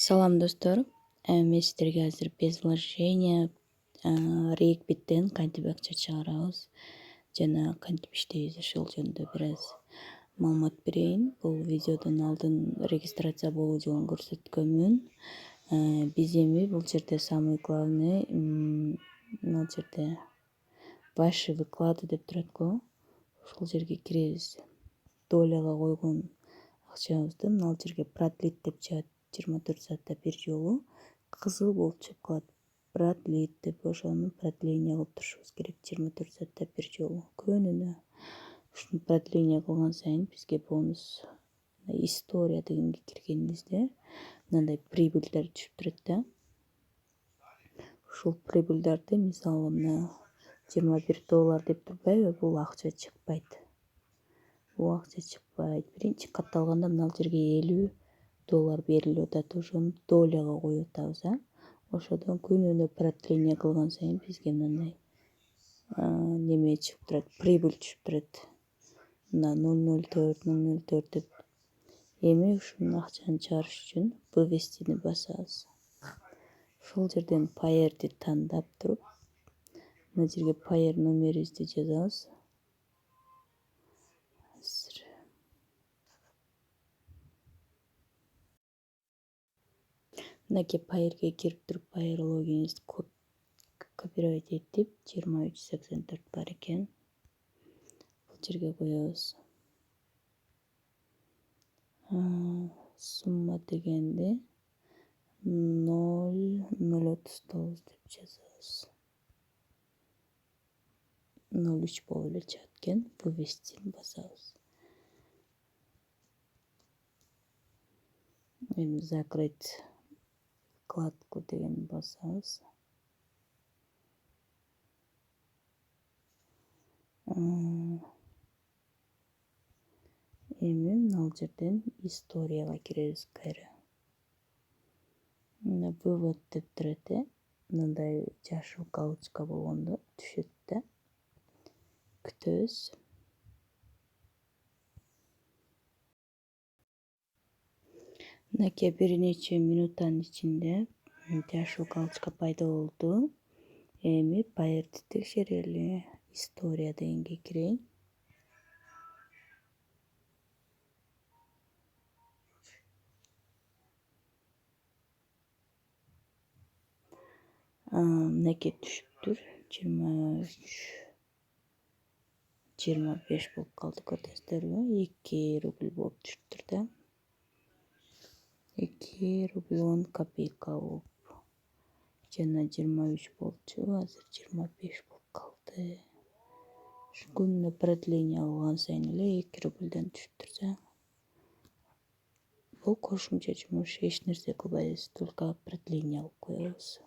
Салам достор. Мен сиздерге азыр без вложения Regbit'ten кантип акча чыгарабыз жана кантип иштейбиз ошол жөнүндө бир аз маалымат берейин. Бул видеодон алдын регистрация болуу жолун көрсөткөнмүн. Биз эми бул жерде самый главный мына жерде ваши выклады деп турат го. Ошол жерге киребиз. Доляга койгон акчабызды мына жерге продлить деп чыгат. 24 саатта бир жолу кызыл болуп чыгып калат. Продлить деп ошону продление кылып турушубуз керек 24 саатта бир жолу. Күнүнө ушуну продление кылган сайын бизге бонус история дегенге киргенибизде мындай прибыльдер түшүп турат да. Ушул прибыльдерди мисалы мына $21 деп турбайбы, бул акча чыкпайт. Бул акча чыкпайт. Биринчи катталганда мына жерге $50 берилип атат. Ошону доляга коюп атабыз, ошодон күнүнө продление кылган сайын бизге мындай неме чыгып турат, прибыль түшүп турат. Мына 004 деп. Эми ушунун акчаны чыгарыш үчүн вывестини басабыз. Ошол жерден паерди тандап туруп, мына жерге паер номерибизди жазабыз. Мынакей паерге кирип туруп, паер логинибизди копировать этип 2384 бар экен. Бул жерге коебуз. Сумма дегенди 0,039 деп жазабыз. 03 болуп эле чыгат экен. Вывестини басабыз. Эми закрыть вкладку дегенди басабыз. Эми мына жерден историяга киребиз кайра. Мына вывод деп турат, мындай жашыл галочка болгондо түшөт да. Күтөбүз. Мынакей бир нече минуттан ичинде жашыл галочка пайда болду. Эми паерди текшерели. История дегенге кирейин. Мынакей түшүптүр. 23-25 болуп калды, көрдүңүздөрбү? 2 рубль болуп түшүптүр да. 2 рубль 10 копейка болуп. Жана 23 болчу, азыр 25 болуп калды. Күнүнө продление алган сайын эле 2 рубльден түшүптүр да. Бул кошумча жумуш, эч нерсе кылбайбыз, только продление алып коебуз.